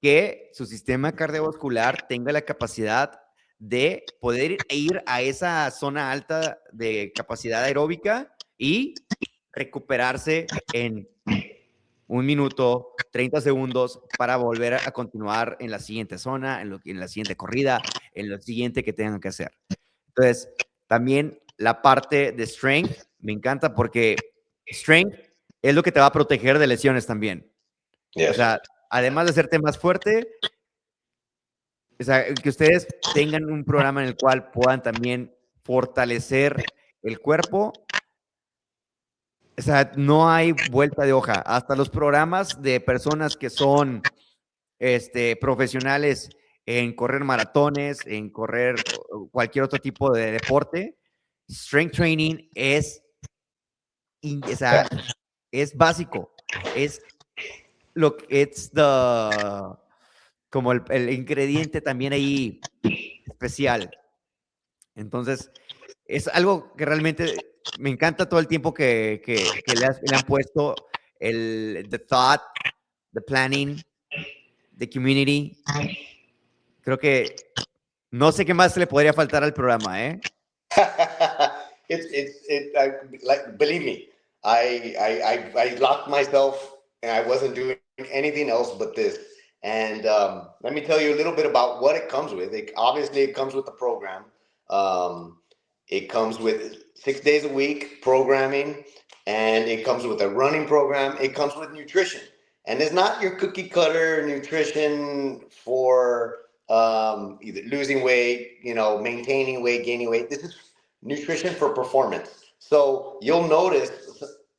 que su sistema cardiovascular tenga la capacidad de poder ir a esa zona alta de capacidad aeróbica y recuperarse en 1 minuto, 30 segundos para volver a continuar en la siguiente zona, en la siguiente corrida, en lo siguiente que tengan que hacer. Entonces, también la parte de strength me encanta porque strength es lo que te va a proteger de lesiones también.
Yes.
O sea, además de hacerte más fuerte, o sea, que ustedes tengan un programa en el cual puedan también fortalecer el cuerpo. O sea, no hay vuelta de hoja. Hasta los programas de personas que son profesionales en correr maratones, en correr cualquier otro tipo de deporte, strength training es básico. Es como el ingrediente también ahí especial. Entonces, es algo que realmente me encanta todo el tiempo que le han puesto the thought, the planning, the community. Creo que no sé qué más le podría faltar al programa, ¿eh?
Like, believe me, I locked myself and I wasn't doing anything else but this. And let me tell you a little bit about what it comes with. Obviously, it comes with the program. It comes with 6 days a week programming, and it comes with a running program. It comes with nutrition. And it's not your cookie cutter nutrition for either losing weight, you know, maintaining weight, gaining weight. This is nutrition for performance. So you'll notice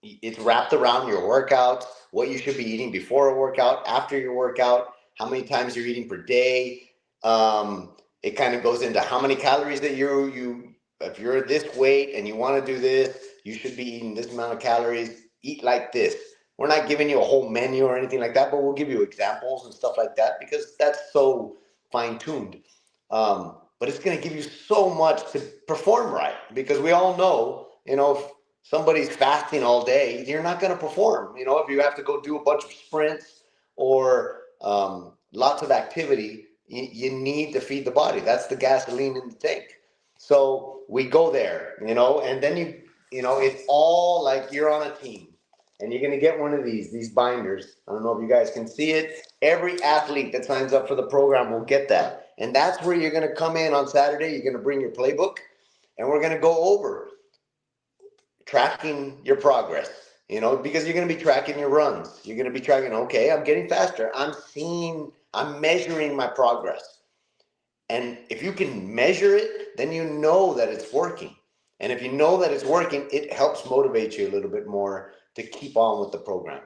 it's wrapped around your workouts, what you should be eating before a workout, after your workout, how many times you're eating per day. It kind of goes into how many calories that if you're this weight and you want to do this, you should be eating this amount of calories. Eat like this. We're not giving you a whole menu or anything like that, but we'll give you examples and stuff like that because that's so fine-tuned. But it's going to give you so much to perform right because we all know, you know, if somebody's fasting all day, you're not going to perform. You know, if you have to go do a bunch of sprints or lots of activity, you need to feed the body. That's the gasoline in the tank. So we go there, you know, and then you know, it's all like you're on a team. And you're going to get one of these binders. I don't know if you guys can see it. Every athlete that signs up for the program will get that. And that's where you're going to come in on Saturday. You're going to bring your playbook, and we're going to go over tracking your progress, you know, because you're going to be tracking your runs. You're going to be tracking, okay, I'm getting faster. I'm measuring my progress. And if you can measure it, then you know that it's working. And if you know that it's working, it helps motivate you a little bit more to keep on with the program.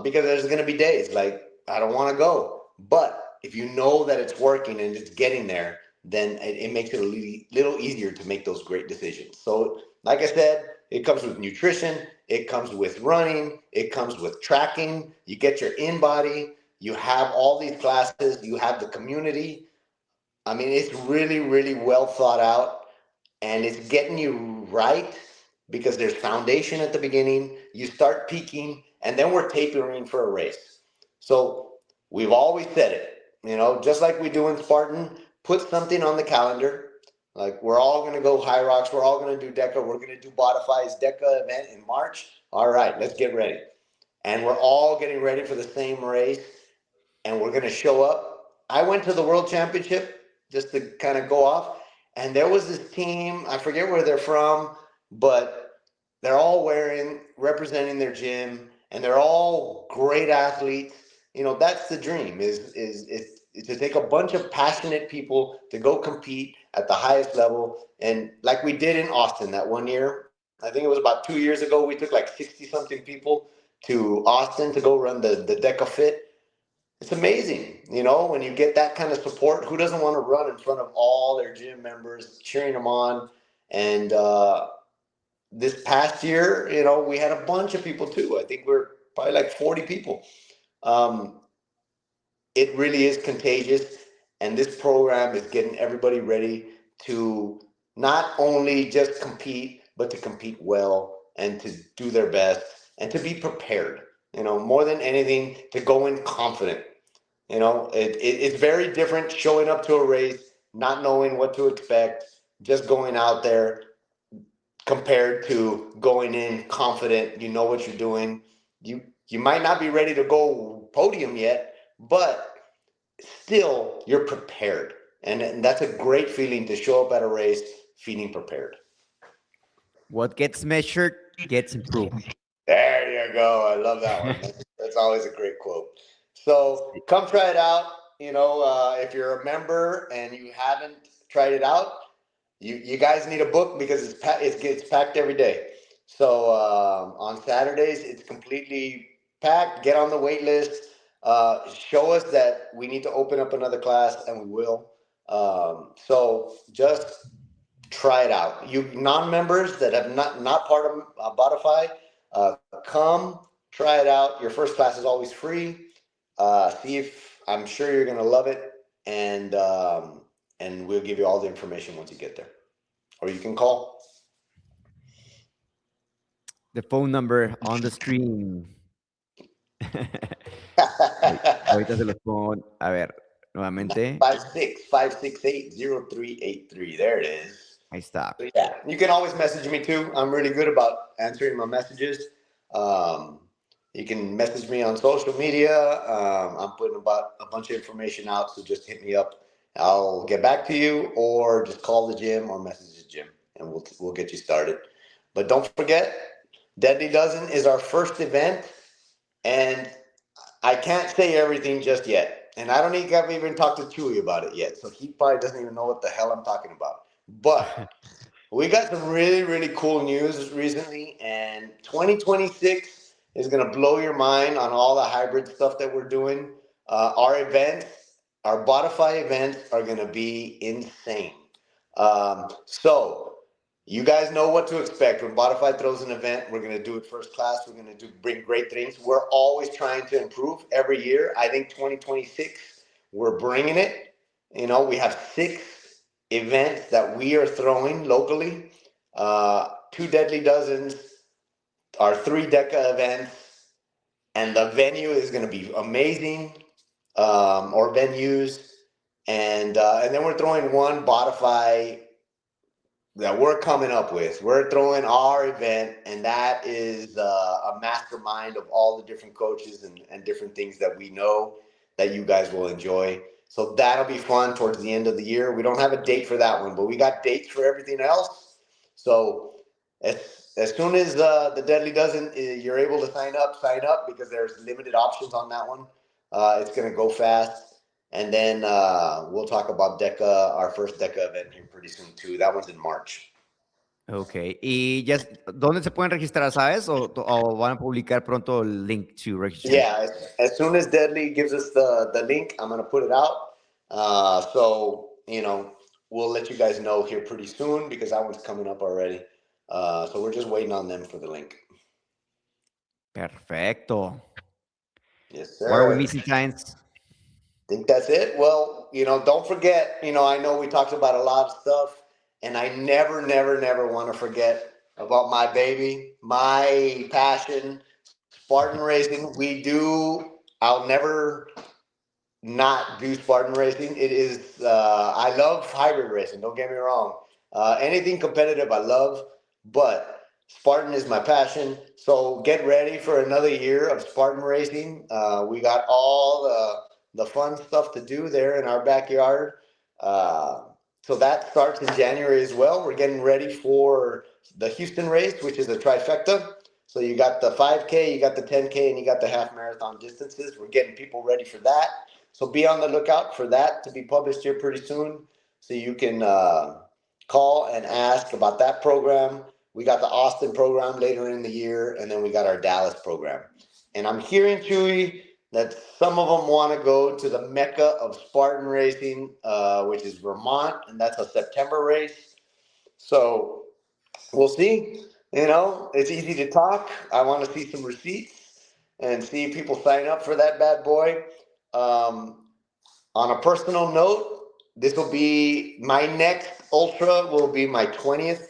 Because there's going to be days like, I don't want to go. But if you know that it's working and it's getting there, then it makes it a little easier to make those great decisions. So like I said, It comes with nutrition. It comes with running. It comes with tracking. You get your in-body. You have all these classes. You have the community. I mean, it's really, really well thought out, and it's getting you right because there's foundation at the beginning. You start peaking, and then we're tapering for a race. So we've always said it, just like we do in Spartan, put something on the calendar. Like, we're all going to go Hyrox. We're all going to do DEKA. We're going to do Bodify's DEKA event in March. All right, let's get ready. And we're all getting ready for the same race, and we're going to show up. I went to the World Championship just to kind of go off, and there was this team, I forget where they're from, but they're all representing their gym, and they're all great athletes. That's the dream, is to take a bunch of passionate people to go compete at the highest level. And like we did in Austin that one year, I think it was about 2 years ago, we took like 60 something people to Austin to go run the DEKA Fit. It's amazing, when you get that kind of support. Who doesn't want to run in front of all their gym members, cheering them on? And this past year, we had a bunch of people too. I think we're probably like 40 people. It really is contagious, and this program is getting everybody ready to not only just compete, but to compete well and to do their best and to be prepared, more than anything, to go in confident. It's very different showing up to a race, not knowing what to expect, just going out there, compared to going in confident. You know what you're doing. You might not be ready to go podium yet, but still you're prepared. And that's a great feeling, to show up at a race feeling prepared.
What gets measured gets improved.
There you go. I love that one. That's always a great quote. So come try it out. If you're a member and you haven't tried it out, you guys need a book, because it gets packed every day. So on Saturdays, it's completely packed. Get on the wait list. Show us that we need to open up another class, and we will. So just try it out. You non-members that have not part of Bodify, come try it out. Your first class is always free. I'm sure you're going to love it, and we'll give you all the information once you get there, or you can call.
The phone number on the screen. Ahorita se los pongo. A ver, nuevamente.
565680383. There it is.
Ahí está.
So yeah, you can always message me too. I'm really good about answering my messages. You can message me on social media. I'm putting about a bunch of information out, so just hit me up. I'll get back to you, or just call the gym or message the gym, and we'll get you started. But don't forget, Deadly Dozen is our first event, and I can't say everything just yet. And I don't think I've even talked to Chewy about it yet, so he probably doesn't even know what the hell I'm talking about. But we got some really, really cool news recently, and 2026 is going to blow your mind on all the hybrid stuff that we're doing. Our events, our Bodify events, are going to be insane. So you guys know what to expect. When Bodify throws an event, we're going to do it first class. We're going to bring great things. We're always trying to improve every year. I think 2026, we're bringing it. We have 6 events that we are throwing locally. 2 Deadly Dozens, our 3 DEKA events, and the venue is going to be amazing, or venues. And then we're throwing one Bodify that we're coming up with. We're throwing our event, and that is a mastermind of all the different coaches and different things that we know that you guys will enjoy. So that'll be fun towards the end of the year. We don't have a date for that one, but we got dates for everything else. So as soon as the Deadly Dozen, you're able to sign up, because there's limited options on that one. It's going to go fast. And then we'll talk about DEKA, our first DEKA event here pretty soon too. That one's in March.
Okay. ¿Y ya dónde se pueden registrar, sabes? ¿O van a publicar pronto el link to register?
Yeah, as soon as Deadly gives us the link, I'm going to put it out. So, we'll let you guys know here pretty soon, because that one's coming up already. So we're just waiting on them for the link.
Perfecto.
Yes,
What are we
sir.
missing, Science?
Think that's it. Well, don't forget, I know we talked about a lot of stuff, and I never, never, never want to forget about my baby, my passion, Spartan racing. I'll never not do Spartan racing. It is, I love hybrid racing. Don't get me wrong. Anything competitive, I love, but Spartan is my passion. So get ready for another year of Spartan racing. We got all the fun stuff to do there in our backyard. Uh, so that starts in January as well. We're getting ready for the Houston race, which is a trifecta. So you got the 5K, you got the 10K, and you got the half marathon distances. We're getting people ready for that. So be on the lookout for that to be published here pretty soon. So you can call and ask about that program. We got the Austin program later in the year, and then we got our Dallas program. And I'm hearing, Chewy, that some of them want to go to the Mecca of Spartan racing, which is Vermont, and that's a September race. So we'll see. It's easy to talk. I want to see some receipts and see people sign up for that bad boy. On a personal note, this will be my next ultra. Will be my 20th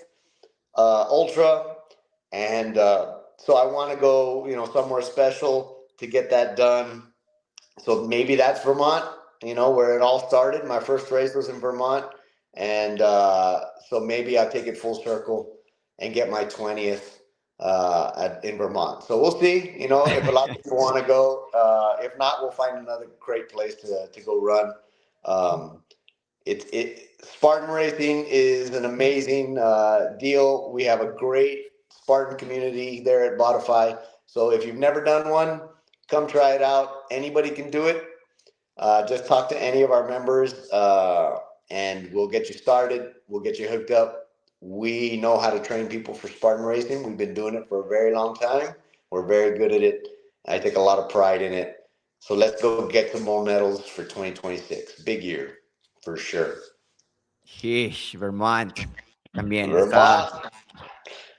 ultra, and so I want to go, somewhere special to get that done. So maybe that's Vermont, where it all started. My first race was in Vermont, and so maybe I'll take it full circle and get my 20th in Vermont. So we'll see. If a lot of people want to go. If not, we'll find another great place to go run. Um, Spartan racing is an amazing deal. We have a great Spartan community there at Bodify. So if you've never done one, come try it out. Anybody can do it. Just talk to any of our members, and we'll get you started. We'll get you hooked up. We know how to train people for Spartan racing. We've been doing it for a very long time. We're very good at it. I take a lot of pride in it. So let's go get some more medals for 2026. Big year, for sure.
Hish, Vermont. También
Vermont.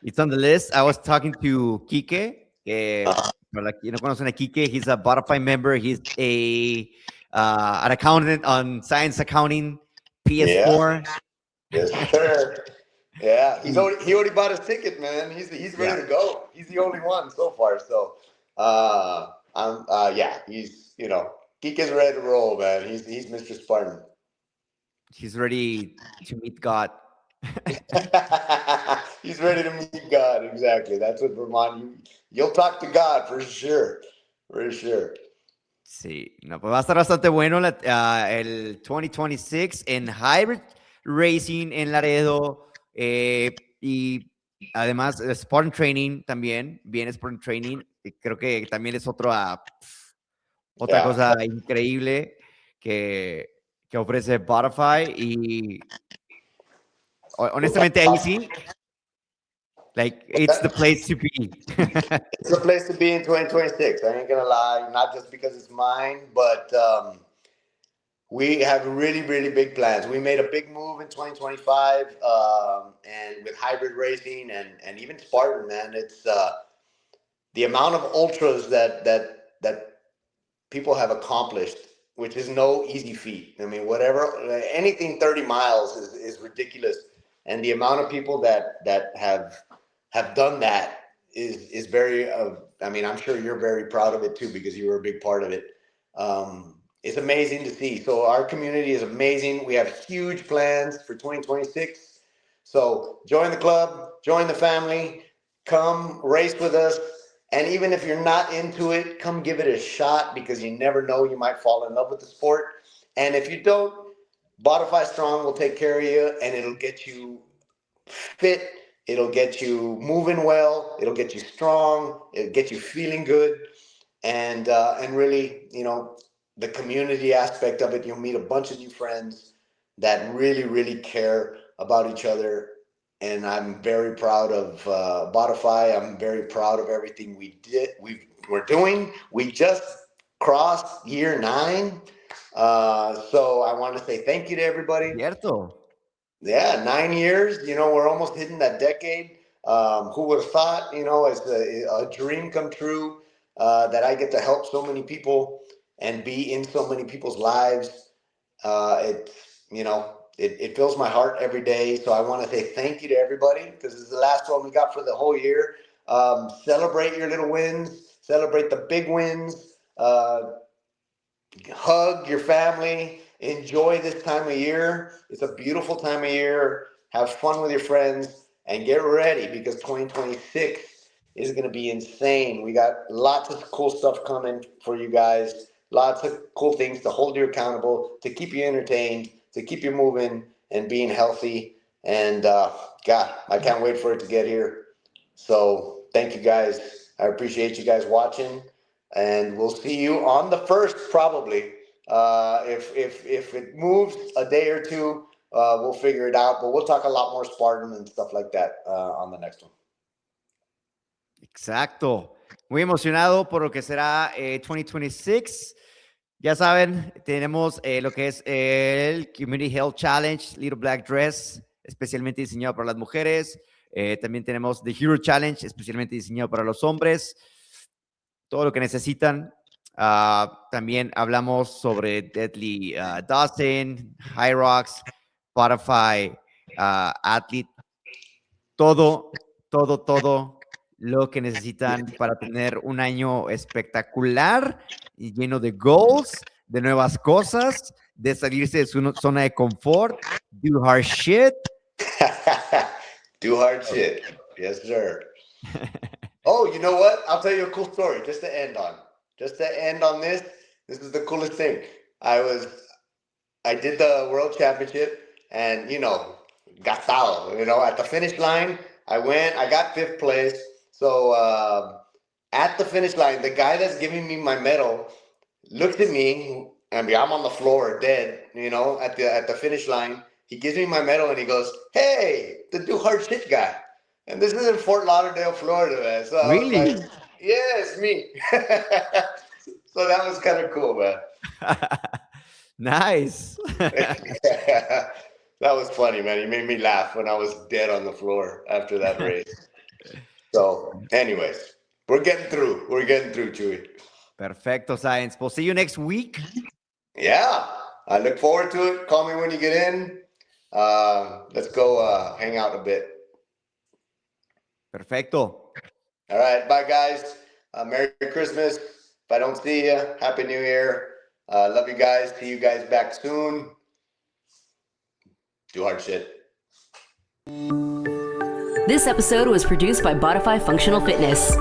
it's on the list. I was talking to Kike. For like you no conocen a Kike, he's a Bodify member. He's an accountant on Science Accounting PS4.
Yeah. Yes, sir. Yeah, he already bought his ticket, man. He's ready to go. He's the only one so far. So, he's Kike's ready to roll, man. He's Mr. Spartan.
He's ready to meet God.
He's ready to meet God. Exactly. That's what Vermont. You'll talk to God for sure. For sure.
Sí, no, pues va a estar bastante bueno el 2026 en Hybrid Racing en Laredo, y además Spartan Training también, viene Spartan Training, creo que también es otra cosa increíble que ofrece Bodify, y honestamente ahí sí, like, it's the place to be.
It's the place to be in 2026. I ain't gonna lie, not just because it's mine, but we have really, really big plans. We made a big move in 2025, and with hybrid racing and even Spartan, man. It's the amount of ultras that people have accomplished, which is no easy feat. I mean, anything 30 miles is ridiculous, and the amount of people that have done that is very. I mean, I'm sure you're very proud of it too, because you were a big part of it. It's amazing to see. So our community is amazing. We have huge plans for 2026. So join the club, join the family, come race with us. And even if you're not into it, come give it a shot, because you never know, you might fall in love with the sport. And if you don't, Bodify Strong will take care of you, and it'll get you fit. It'll get you moving well. It'll get you strong. It'll get you feeling good. And really, the community aspect of it, you'll meet a bunch of new friends that really, really care about each other. And I'm very proud of Bodify. I'm very proud of everything we're doing. We just crossed year 9. So I want to say thank you to everybody.
Cierto.
Yeah, 9 years. We're almost hitting that decade. Who would have thought, it's a dream come true, that I get to help so many people and be in so many people's lives. It fills my heart every day. So I want to say thank you to everybody, because it's the last one we got for the whole year. Celebrate your little wins, celebrate the big wins, hug your family, enjoy this time of year. It's a beautiful time of year. Have fun with your friends and get ready, because 2026 is going to be insane. We got lots of cool stuff coming for you guys. Lots of cool things to hold you accountable, to keep you entertained, to keep you moving and being healthy. And God, I can't wait for it to get here. So thank you guys. I appreciate you guys watching, and we'll see you on the 1st probably. If it moves a day or two, we'll figure it out. But we'll talk a lot more Spartan and stuff like that on the next one.
Exacto. Muy emocionado por lo que será 2026. Ya saben, tenemos lo que es el Community Health Challenge, Little Black Dress, especialmente diseñado para las mujeres. También tenemos The Hero Challenge, especialmente diseñado para los hombres. Todo lo que necesitan. También hablamos sobre Deadly Dawson, Hyrox, Bodify, Athlete. Todo lo que necesitan para tener un año espectacular y lleno de goals, de nuevas cosas, de salirse de su zona de confort, do hard shit.
Do hard shit. Yes, sir. Oh, you know what? I'll tell you a cool story just to end on. Just to end on this. This is the coolest thing. I did the World Championship, and gastado, at the finish line, I got 5th place. So at the finish line, the guy that's giving me my medal looks at me, and I'm on the floor dead, at the finish line. He gives me my medal and he goes, "Hey, the do hard shit guy." And this is in Fort Lauderdale, Florida, man. So
Really?
I was like, yeah, it's me. So that was kind of cool, man.
Nice.
That was funny, man. He made me laugh when I was dead on the floor after that race. So, anyways, we're getting through. We're getting through, Chewy.
Perfecto, Science. We'll see you next week.
Yeah, I look forward to it. Call me when you get in. Let's go hang out a bit.
Perfecto.
All right, bye, guys. Merry Christmas. If I don't see you, Happy New Year. Love you guys. See you guys back soon. Do hard shit.
This episode was produced by Bodify Functional Fitness.